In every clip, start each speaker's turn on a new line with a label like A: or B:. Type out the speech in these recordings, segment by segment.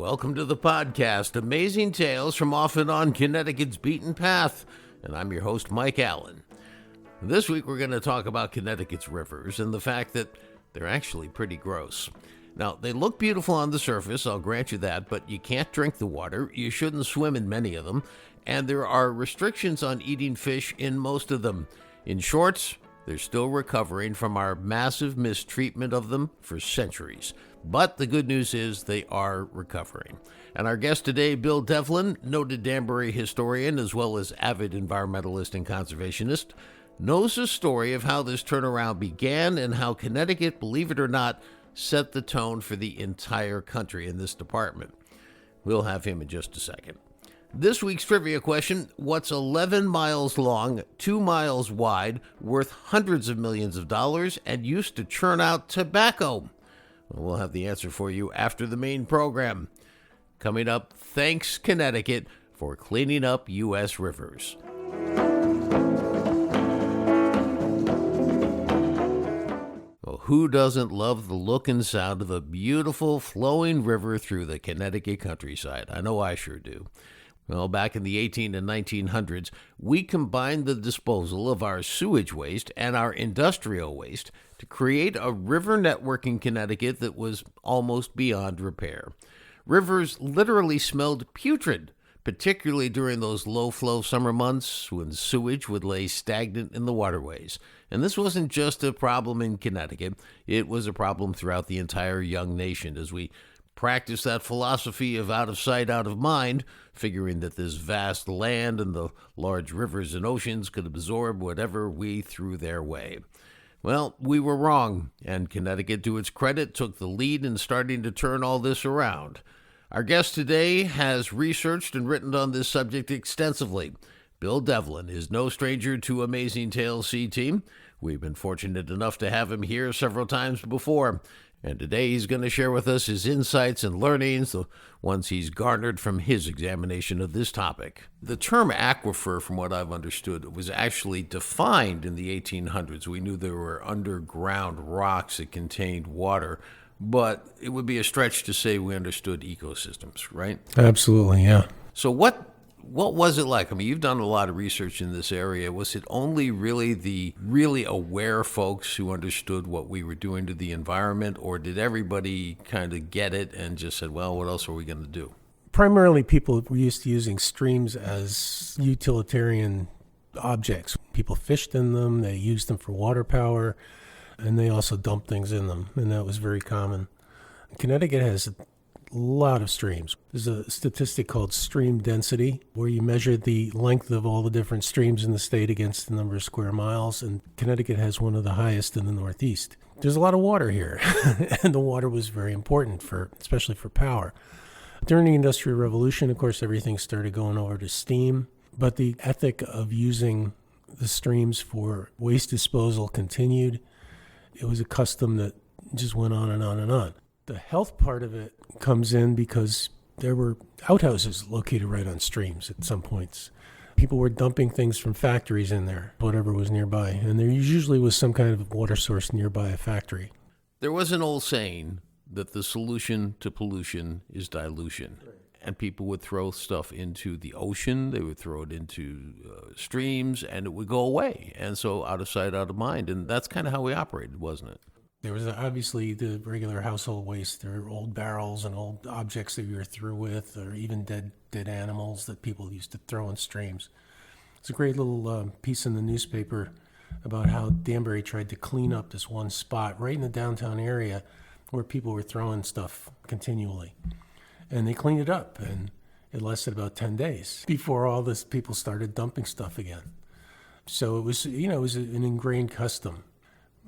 A: Welcome to the podcast, Amazing Tales from Off and On Connecticut's Beaten Path, and I'm your host, Mike Allen. This week we're going to talk about Connecticut's rivers and the fact that they're actually pretty gross. Now, they look beautiful on the surface, I'll grant you that, but you can't drink the water, you shouldn't swim in many of them, and there are restrictions on eating fish in most of them. In short, they're still recovering from our massive mistreatment of them for centuries. But the good news is they are recovering. And our guest today, Bill Devlin, noted Danbury historian as well as avid environmentalist and conservationist, knows the story of how this turnaround began and how Connecticut, believe it or not, set the tone for the entire country in this department. We'll have him in just a second. This week's trivia question: what's 11 miles long, 2 miles wide, worth hundreds of millions of dollars, and used to churn out tobacco? Well, we'll have the answer for you after the main program. Coming up, thanks Connecticut for cleaning up U.S. rivers. Well, who doesn't love the look and sound of a beautiful flowing river through the Connecticut countryside? I know I sure do. Well, back in the 18 and 1900s, we combined the disposal of our sewage waste and our industrial waste to create a river network in Connecticut that was almost beyond repair. Rivers literally smelled putrid, particularly during those low-flow summer months when sewage would lay stagnant in the waterways. And this wasn't just a problem in Connecticut, it was a problem throughout the entire young nation as we practice that philosophy of out of sight, out of mind, figuring that this vast land and the large rivers and oceans could absorb whatever we threw their way. Well, we were wrong, and Connecticut, to its credit, took the lead in starting to turn all this around. Our guest today has researched and written on this subject extensively. Bill Devlin is no stranger to Amazing Tales C-Team. We've been fortunate enough to have him here several times before. And today he's going to share with us his insights and learnings, the ones he's garnered from his examination of this topic. The term aquifer, from what I've understood, was actually defined in the 1800s. We knew there were underground rocks that contained water, but it would be a stretch to say we understood ecosystems, right?
B: Absolutely, yeah.
A: So what was it like? I mean, you've done a lot of research in this area. Was it only really the really aware folks who understood what we were doing to the environment, or did everybody kind of get it and just said, well, what else are we going to do?
B: Primarily, people were used to using streams as utilitarian objects. People fished in them, they used them for water power, and they also dumped things in them, and that was very common. Connecticut has a lot of streams. There's a statistic called stream density, where you measure the length of all the different streams in the state against the number of square miles, and Connecticut has one of the highest in the Northeast. There's a lot of water here, and the water was very important, especially for power. During the Industrial Revolution, of course, everything started going over to steam, but the ethic of using the streams for waste disposal continued. It was a custom that just went on and on and on. The health part of it comes in because there were outhouses located right on streams at some points. People were dumping things from factories in there, whatever was nearby, and there usually was some kind of water source nearby a factory.
A: There was an old saying that the solution to pollution is dilution. Right. And people would throw stuff into the ocean, they would throw it into streams, and it would go away. And so out of sight, out of mind. And that's kind of how we operated, wasn't it?
B: There was obviously the regular household waste. There were old barrels and old objects that you were through with, or even dead animals that people used to throw in streams. It's a great little piece in the newspaper about how Danbury tried to clean up this one spot right in the downtown area where people were throwing stuff continually. And they cleaned it up, and it lasted about 10 days before all this people started dumping stuff again. So it was, it was an ingrained custom.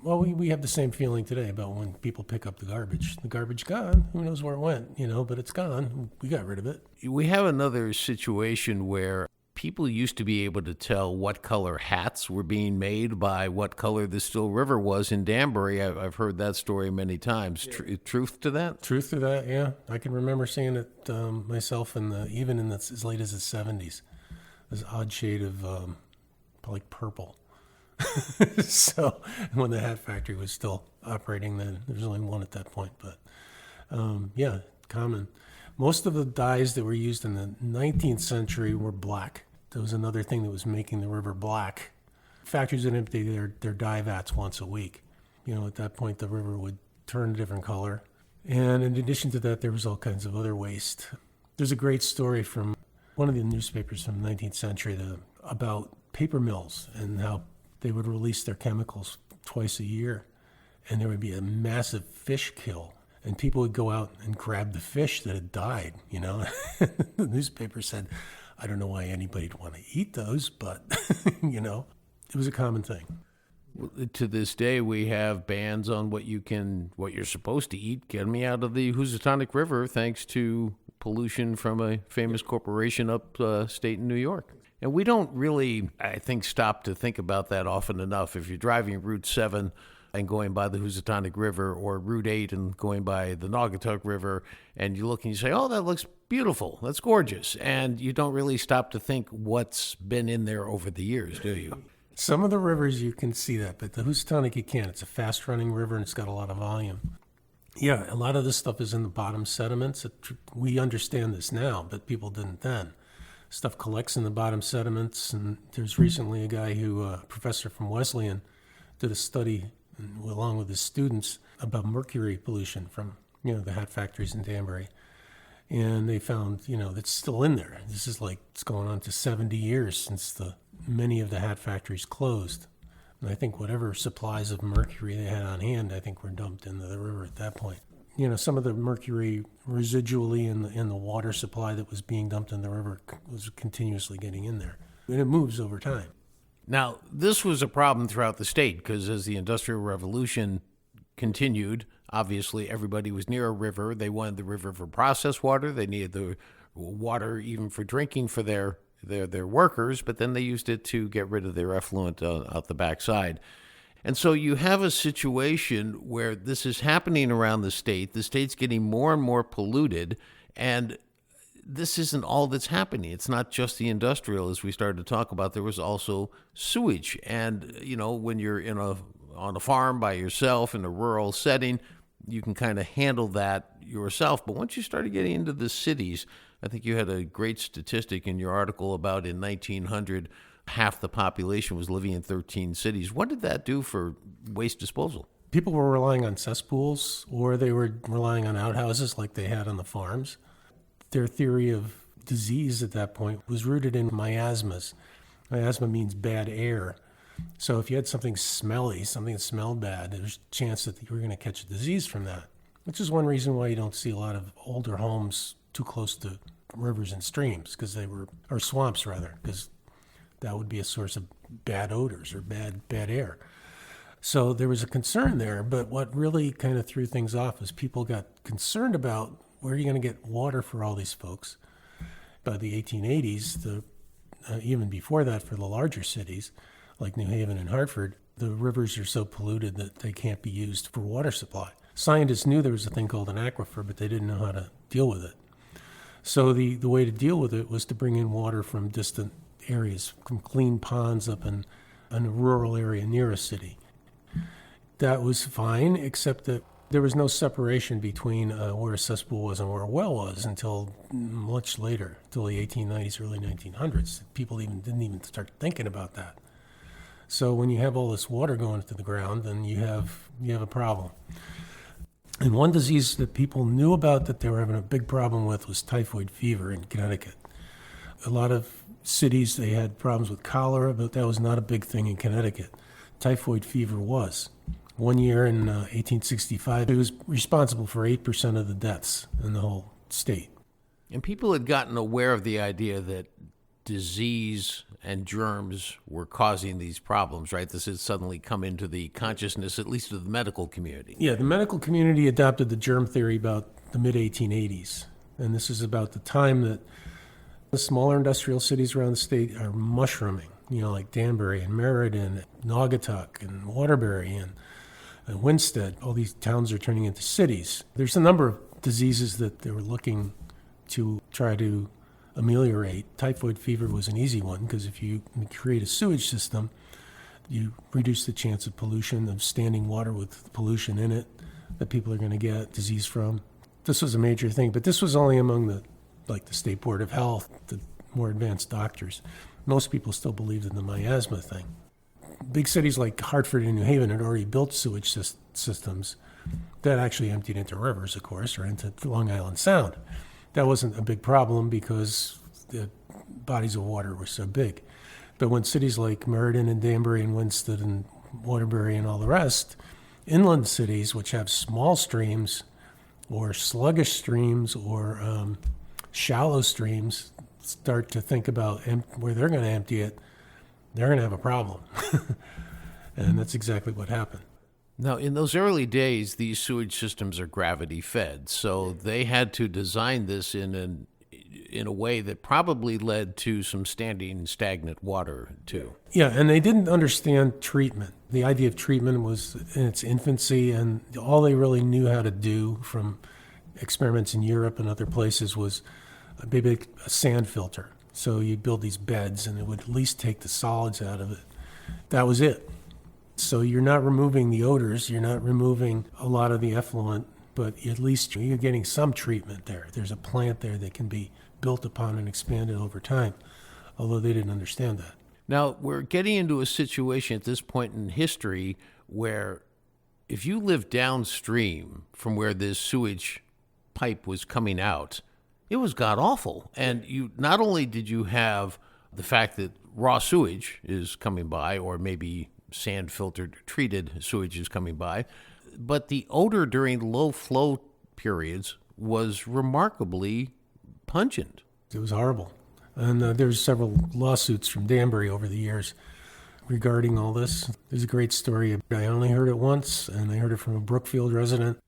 B: Well, we have the same feeling today about when people pick up the garbage. The garbage gone, who knows where it went, but it's gone. We got rid of it.
A: We have another situation where people used to be able to tell what color hats were being made by what color the Still River was in Danbury. I've heard that story many times. Yeah. Truth to that?
B: Truth to that, yeah. I can remember seeing it myself even in as late as the 70s. This odd shade of like purple. So when the hat factory was still operating, then there was only one at that point. But yeah, common. Most of the dyes that were used in the 19th century were black. That was another thing that was making the river black. Factories would empty their dye vats once a week. At that point, the river would turn a different color. And in addition to that, there was all kinds of other waste. There's a great story from one of the newspapers from the 19th century about paper mills and how they would release their chemicals twice a year. And there would be a massive fish kill. And people would go out and grab the fish that had died, The newspaper said, I don't know why anybody'd want to eat those, but, it was a common thing.
A: To this day, we have bans on what you're supposed to eat. Get me out of the Housatonic River, thanks to pollution from a famous corporation upstate in New York. And we don't really, I think, stop to think about that often enough. If you're driving Route 7 and going by the Housatonic River, or Route 8 and going by the Naugatuck River, and you look and you say, oh, that looks beautiful, that's gorgeous. And you don't really stop to think what's been in there over the years, do you?
B: Some of the rivers you can see that, but the Housatonic you can't. It's a fast-running river and it's got a lot of volume. Yeah, a lot of this stuff is in the bottom sediments. We understand this now, but people didn't then. Stuff collects in the bottom sediments, and there's recently a guy a professor from Wesleyan, did a study along with his students about mercury pollution from, the hat factories in Danbury. And they found, it's still in there. This is it's going on to 70 years since many of the hat factories closed. And I think whatever supplies of mercury they had on hand, I think were dumped into the river at that point. Some of the mercury residually in the water supply that was being dumped in the river was continuously getting in there. And it moves over time.
A: Now, this was a problem throughout the state because as the Industrial Revolution continued, obviously everybody was near a river. They wanted the river for processed water. They needed the water even for drinking for their workers, but then they used it to get rid of their effluent out the backside. And so you have a situation where this is happening around the state. The state's getting more and more polluted, and this isn't all that's happening. It's not just the industrial, as we started to talk about. There was also sewage. And, when you're on a farm by yourself in a rural setting, you can kind of handle that yourself. But once you started getting into the cities, I think you had a great statistic in your article about in 1900, half the population was living in 13 cities. What did that do for waste disposal?
B: People were relying on cesspools, or they were relying on outhouses like they had on the farms. Their theory of disease at that point was rooted in miasmas. Miasma means bad air. So if you had something smelly, something that smelled bad, there's a chance that you were going to catch a disease from that, which is one reason why you don't see a lot of older homes too close to rivers and streams, or swamps rather, because that would be a source of bad odors or bad air. So there was a concern there, but what really kind of threw things off was people got concerned about where are you going to get water for all these folks. By the 1880s, even before that for the larger cities like New Haven and Hartford, the rivers are so polluted that they can't be used for water supply. Scientists knew there was a thing called an aquifer, but they didn't know how to deal with it. So the way to deal with it was to bring in water from distant areas, from clean ponds up in a rural area near a city. That was fine, except that there was no separation between where a cesspool was and where a well was until much later, until the 1890s, early 1900s. People didn't even start thinking about that. So when you have all this water going into the ground, then you have a problem. And one disease that people knew about that they were having a big problem with was typhoid fever in Connecticut. A lot of cities, they had problems with cholera, but that was not a big thing in Connecticut. Typhoid fever was. One year in 1865, it was responsible for 8% of the deaths in the whole state.
A: And people had gotten aware of the idea that disease and germs were causing these problems, right? This had suddenly come into the consciousness, at least of the medical community.
B: Yeah, the medical community adopted the germ theory about the mid-1880s. And this is about the time that the smaller industrial cities around the state are mushrooming, like Danbury and Meriden, Naugatuck and Waterbury and Winstead. All these towns are turning into cities. There's a number of diseases that they were looking to try to ameliorate. Typhoid fever was an easy one because if you create a sewage system, you reduce the chance of pollution, of standing water with pollution in it that people are going to get disease from. This was a major thing, but this was only among the State Board of Health, the more advanced doctors. Most people still believed in the miasma thing. Big cities like Hartford and New Haven had already built sewage systems that actually emptied into rivers, of course, or into Long Island Sound. That wasn't a big problem because the bodies of water were so big. But when cities like Meriden and Danbury and Winston and Waterbury and all the rest, inland cities which have small streams or sluggish streams or shallow streams start to think about where they're going to empty it, they're going to have a problem. And that's exactly what happened.
A: Now, in those early days, these sewage systems are gravity fed, so they had to design this in a way that probably led to some standing stagnant water, too.
B: Yeah, and they didn't understand treatment. The idea of treatment was in its infancy, and all they really knew how to do from experiments in Europe and other places was maybe a sand filter. So you build these beds, and it would at least take the solids out of it. That was it. So you're not removing the odors, you're not removing a lot of the effluent, but at least you're getting some treatment there. There's a plant there that can be built upon and expanded over time, although they didn't understand that.
A: Now, we're getting into a situation at this point in history where if you live downstream from where this sewage pipe was coming out, it was god-awful. And you not only did you have the fact that raw sewage is coming by, or maybe sand-filtered treated sewage is coming by, but the odor during low flow periods was remarkably pungent.
B: It was horrible. And there's several lawsuits from Danbury over the years regarding all this. There's a great story. I only heard it once, and I heard it from a Brookfield resident.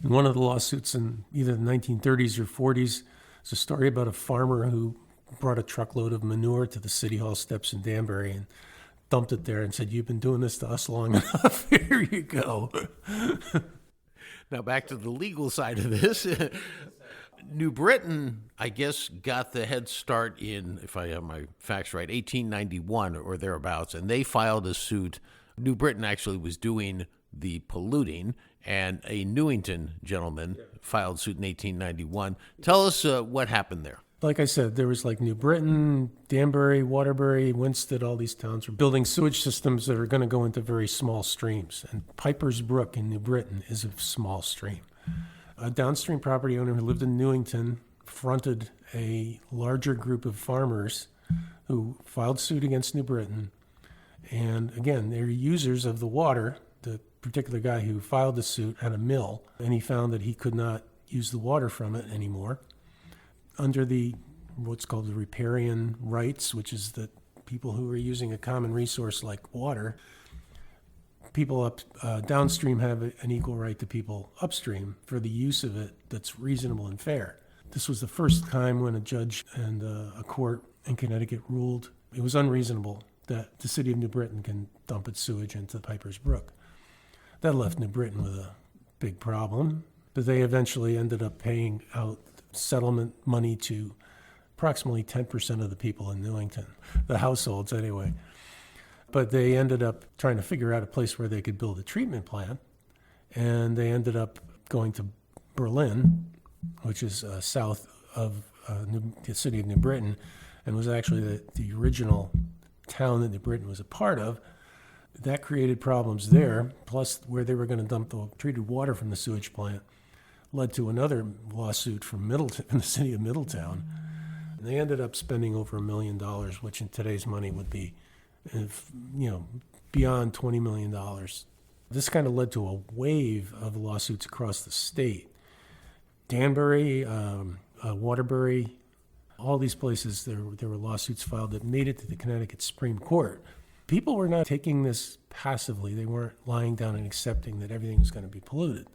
B: In one of the lawsuits in either the 1930s or 40s, it's a story about a farmer who brought a truckload of manure to the City Hall steps in Danbury and dumped it there and said, "You've been doing this to us long enough. Here you go."
A: Now back to the legal side of this. New Britain, I guess, got the head start in, if I have my facts right, 1891 or thereabouts, and they filed a suit. New Britain actually was doing the polluting, and a Newington gentleman filed suit in 1891. Tell us what happened there.
B: Like I said, there was New Britain, Danbury, Waterbury, Winston, all these towns were building sewage systems that are going to go into very small streams. And Piper's Brook in New Britain is a small stream. A downstream property owner who lived in Newington fronted a larger group of farmers who filed suit against New Britain. And again, they're users of the water. The particular guy who filed the suit had a mill, and he found that he could not use the water from it anymore. Under what's called the riparian rights, which is that people who are using a common resource like water, people downstream have an equal right to people upstream for the use of it that's reasonable and fair. This was the first time when a judge and a court in Connecticut ruled it was unreasonable that the city of New Britain can dump its sewage into Piper's Brook. That left New Britain with a big problem, but they eventually ended up paying out settlement money to approximately 10% of the people in Newington, the households anyway. But they ended up trying to figure out a place where they could build a treatment plant, and they ended up going to Berlin, which is south of the city of New Britain, and was actually the original town that New Britain was a part of. That created problems there, plus where they were going to dump the treated water from the sewage plant led to another lawsuit from the city of Middletown. And they ended up spending over $1 million, which in today's money would be, beyond $20 million. This kind of led to a wave of lawsuits across the state. Danbury, Waterbury, all these places, there were lawsuits filed that made it to the Connecticut Supreme Court. People were not taking this passively. They weren't lying down and accepting that everything was going to be polluted.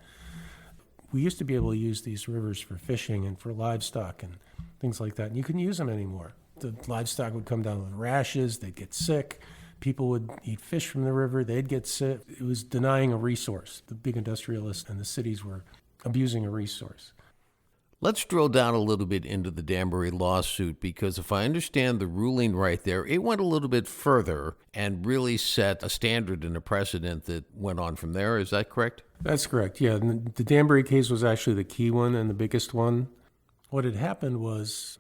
B: We used to be able to use these rivers for fishing and for livestock and things like that, and you couldn't use them anymore. The livestock would come down with rashes, they'd get sick. People would eat fish from the river, they'd get sick. It was denying a resource. The big industrialists and the cities were abusing a resource.
A: Let's drill down a little bit into the Danbury lawsuit, because if I understand the ruling right there, it went a little bit further and really set a standard and a precedent that went on from there. Is that correct?
B: That's correct, yeah. And the Danbury case was actually the key one and the biggest one. What had happened was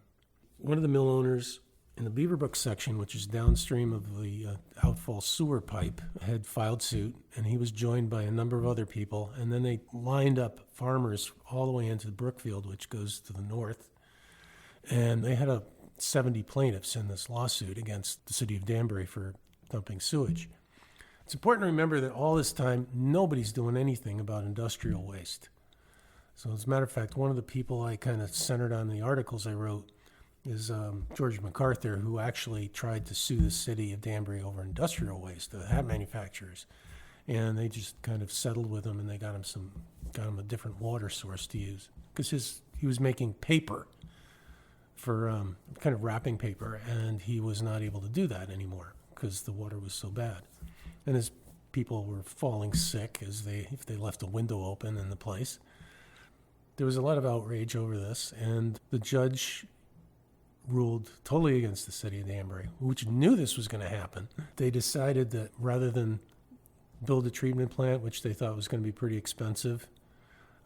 B: one of the mill owners in the Beaverbrook section, which is downstream of the outfall sewer pipe, had filed suit, and he was joined by a number of other people. And then they lined up farmers all the way into Brookfield, which goes to the north. And they had 70 plaintiffs in this lawsuit against the city of Danbury for dumping sewage. It's important to remember that all this time, nobody's doing anything about industrial waste. So as a matter of fact, one of the people I kind of centered on in the articles I wrote is George MacArthur, who actually tried to sue the city of Danbury over industrial waste, the hat manufacturers. And they just kind of settled with him, and they got him a different water source to use, because he was making paper for kind of wrapping paper, and he was not able to do that anymore because the water was so bad. And his people were falling sick if they left a window open in the place. There was a lot of outrage over this, and the judge ruled totally against the city of Danbury, which knew this was going to happen. They decided that rather than build a treatment plant, which they thought was going to be pretty expensive,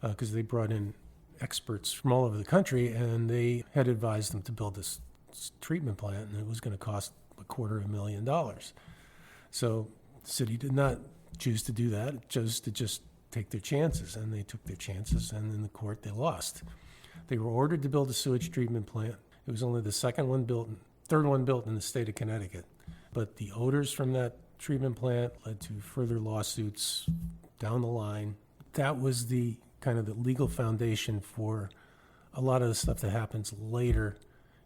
B: because they brought in experts from all over the country, and they had advised them to build this treatment plant, and it was going to cost $250,000. So the city did not choose to do that. It chose to just take their chances, and they took their chances, and in the court they lost. They were ordered to build a sewage treatment plant. It was only the third one built in the state of Connecticut. But the odors from that treatment plant led to further lawsuits down the line. That was the kind of the legal foundation for a lot of the stuff that happens later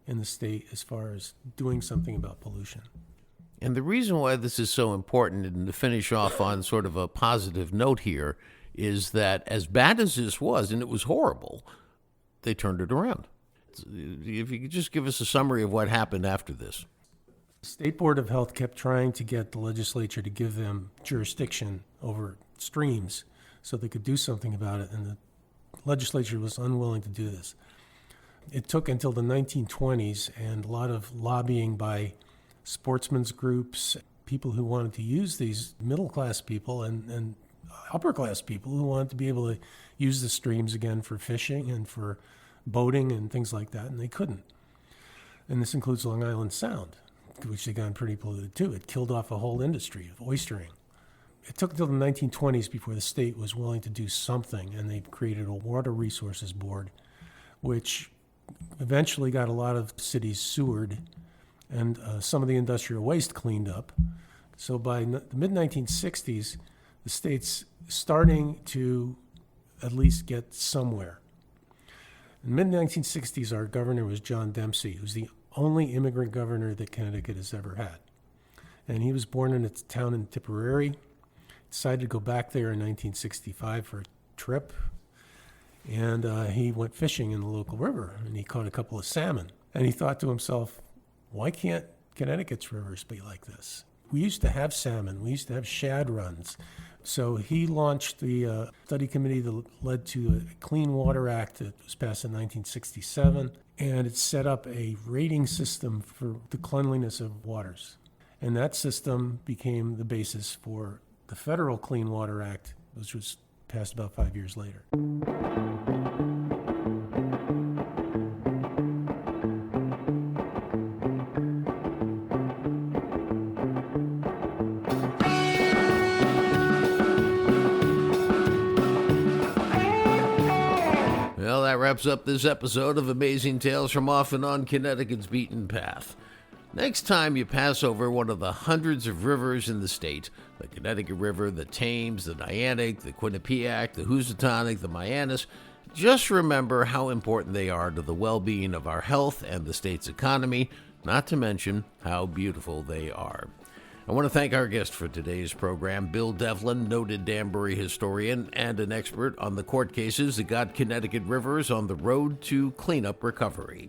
B: in the state as far as doing something about pollution.
A: And the reason why this is so important, and to finish off on sort of a positive note here, is that as bad as this was, and it was horrible, they turned it around. If you could just give us a summary of what happened after this.
B: The State Board of Health kept trying to get the legislature to give them jurisdiction over streams so they could do something about it, and the legislature was unwilling to do this. It took until the 1920s and a lot of lobbying by sportsmen's groups, people who wanted to use these middle-class people and upper-class people who wanted to be able to use the streams again for fishing and for boating and things like that, and they couldn't. And this includes Long Island Sound, which they got pretty polluted too. It killed off a whole industry of oystering. It took until the 1920s before the state was willing to do something, and they created a water resources board, which eventually got a lot of cities sewered and some of the industrial waste cleaned up. So by the mid-1960s, the state's starting to at least get somewhere. In the mid-1960s, our governor was John Dempsey, who's the only immigrant governor that Connecticut has ever had. And he was born in a town in Tipperary, decided to go back there in 1965 for a trip, and he went fishing in the local river, and he caught a couple of salmon. And he thought to himself, why can't Connecticut's rivers be like this? We used to have salmon. We used to have shad runs. So he launched the study committee that led to a Clean Water Act that was passed in 1967, and it set up a rating system for the cleanliness of waters. And that system became the basis for the federal Clean Water Act, which was passed about 5 years later.
A: Well, that wraps up this episode of Amazing Tales from Off and On Connecticut's Beaten Path. Next time you pass over one of the hundreds of rivers in the state, the Connecticut River, the Thames, the Niantic, the Quinnipiac, the Housatonic, the Mianus, just remember how important they are to the well-being of our health and the state's economy, not to mention how beautiful they are. I want to thank our guest for today's program, Bill Devlin, noted Danbury historian and an expert on the court cases that got Connecticut rivers on the road to cleanup recovery.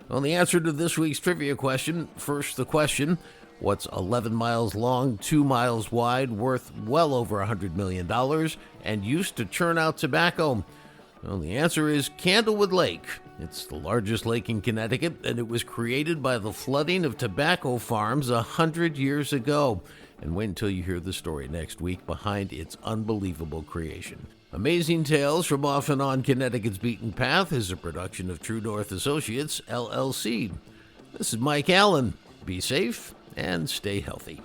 A: On the answer to this week's trivia question, first the question, what's 11 miles long, 2 miles wide, worth well over $100 million, and used to churn out tobacco? Well, the answer is Candlewood Lake. It's the largest lake in Connecticut, and it was created by the flooding of tobacco farms 100 years ago. And wait until you hear the story next week behind its unbelievable creation. Amazing Tales from Off and On Connecticut's Beaten Path is a production of True North Associates, LLC. This is Mike Allen. Be safe and stay healthy.